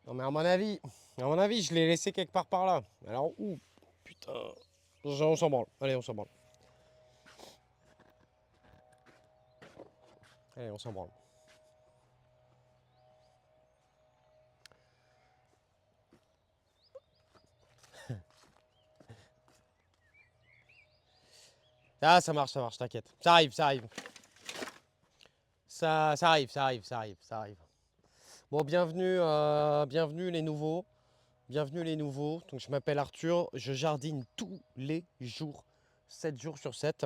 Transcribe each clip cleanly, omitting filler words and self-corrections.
Non mais à mon avis, je l'ai laissé quelque part par là. Alors où? Putain. On s'en branle. Allez, on s'en branle. Allez, on s'en branle. Ah, ça marche, t'inquiète. Ça arrive, ça arrive. Ça arrive, ça arrive, ça arrive, ça arrive. Bon, bienvenue les nouveaux. Bienvenue les nouveaux. Donc je m'appelle Arthur, je jardine tous les jours, 7 jours sur 7.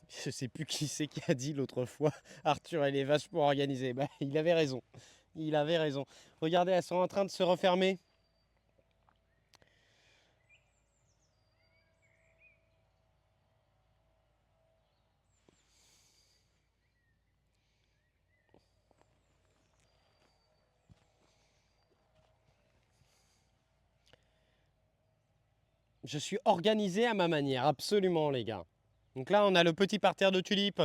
Je sais plus qui c'est qui a dit l'autre fois. Arthur, elle est vachement organisée. Bah, il avait raison. Il avait raison. Regardez, elles sont en train de se refermer. Je suis organisé à ma manière, absolument les gars. Donc là, on a le petit parterre de tulipes.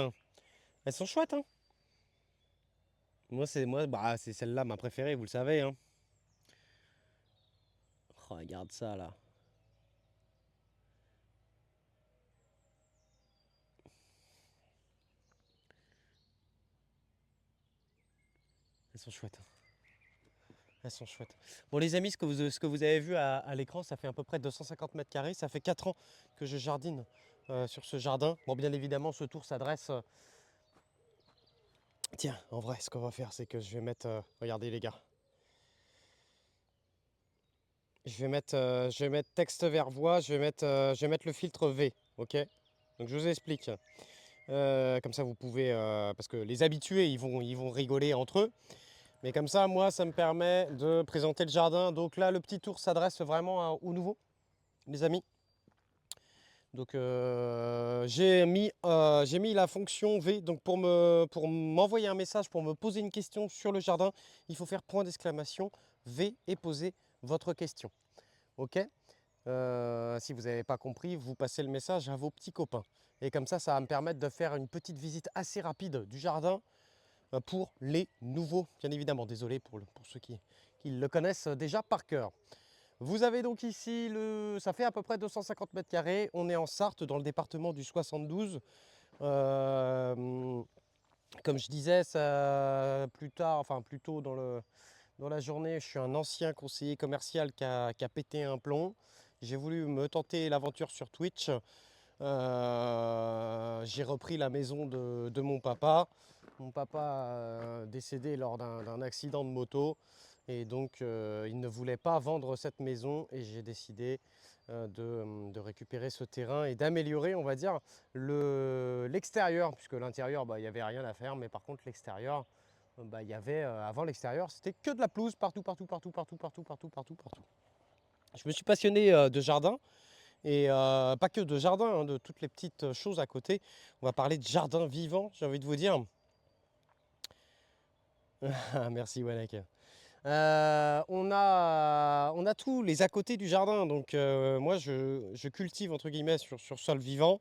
Elles sont chouettes, hein. C'est celle-là ma préférée, vous le savez, hein. Oh, regarde ça là. Elles sont chouettes, hein. Elles sont chouettes. Bon les amis, ce que vous avez vu à l'écran, ça fait à peu près 250 mètres carrés. Ça fait 4 ans que je jardine sur ce jardin. Bon, bien évidemment, ce tour s'adresse. Tiens, en vrai, ce qu'on va faire, c'est que je vais mettre. Regardez les gars. Je vais mettre texte vers voix. Je vais mettre le filtre V. Ok. Donc je vous explique. Comme ça, vous pouvez. Parce que les habitués, ils vont rigoler entre eux. Mais comme ça, moi, ça me permet de présenter le jardin. Donc là, le petit tour s'adresse vraiment aux nouveaux, les amis. Donc j'ai mis la fonction V. Donc pour m'envoyer un message, pour me poser une question sur le jardin, il faut faire point d'exclamation V et poser votre question. Ok. Si vous n'avez pas compris, vous passez le message à vos petits copains. Et comme ça va me permettre de faire une petite visite assez rapide du jardin pour les nouveaux, bien évidemment. Désolé pour ceux qui le connaissent déjà par cœur. Vous avez donc ici, ça fait à peu près 250 mètres carrés. On est en Sarthe, dans le département du 72. Comme je disais, plus tôt dans la journée, je suis un ancien conseiller commercial qui a pété un plomb. J'ai voulu me tenter l'aventure sur Twitch. J'ai repris la maison de mon papa. Mon papa décédé lors d'un accident de moto. Et donc, il ne voulait pas vendre cette maison. Et j'ai décidé de récupérer ce terrain et d'améliorer, on va dire, l'extérieur. Puisque l'intérieur, il n'y avait rien à faire. Mais par contre, l'extérieur, il y avait, avant l'extérieur, c'était que de la pelouse partout, partout, partout, partout, partout, partout, partout, partout. Je me suis passionné de jardin. Et pas que de jardin, hein, de toutes les petites choses à côté. On va parler de jardin vivant, j'ai envie de vous dire. Merci Wanek. On a tous les à côté du jardin. Donc moi, je cultive entre guillemets sur sol vivant.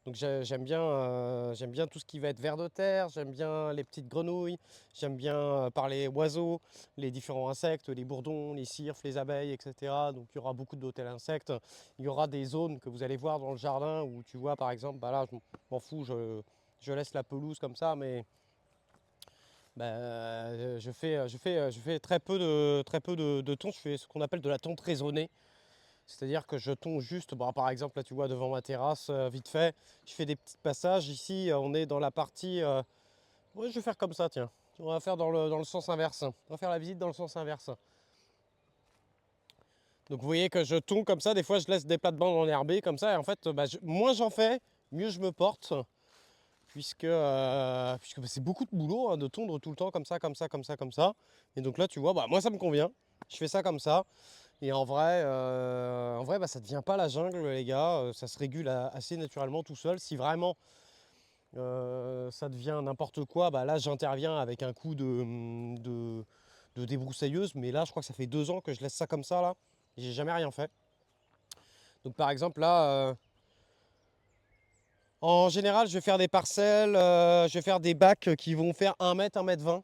Donc j'aime bien tout ce qui va être vers de terre, j'aime bien les petites grenouilles, j'aime bien parler oiseaux, les différents insectes, les bourdons, les cirfes, les abeilles, etc. Donc il y aura beaucoup d'hôtels insectes. Il y aura des zones que vous allez voir dans le jardin où tu vois par exemple, bah là je m'en fous, je laisse la pelouse comme ça, mais je fais très peu de tonte. Je fais ce qu'on appelle de la tonte raisonnée. C'est-à-dire que je tonds juste, bon, par exemple, là tu vois devant ma terrasse, vite fait, je fais des petits passages. Ici, on est dans la partie. Ouais, je vais faire comme ça, tiens. On va faire dans le sens inverse. On va faire la visite dans le sens inverse. Donc vous voyez que je tonds comme ça, des fois je laisse des plates-bandes enherbées comme ça, et en fait, moins j'en fais, mieux je me porte. Puisque c'est beaucoup de boulot hein, de tondre tout le temps comme ça, comme ça, comme ça, comme ça. Et donc là, tu vois, moi ça me convient. Je fais ça comme ça. Et en vrai, ça ne devient pas la jungle, les gars. Ça se régule assez naturellement tout seul. Si vraiment ça devient n'importe quoi, là, j'interviens avec un coup de débroussailleuse. Mais là, je crois que ça fait 2 ans que je laisse ça comme ça, là. Et j'ai jamais rien fait. Donc, par exemple, là, en général, je vais faire des parcelles, je vais faire des bacs qui vont faire 1 mètre, 1 mètre 20.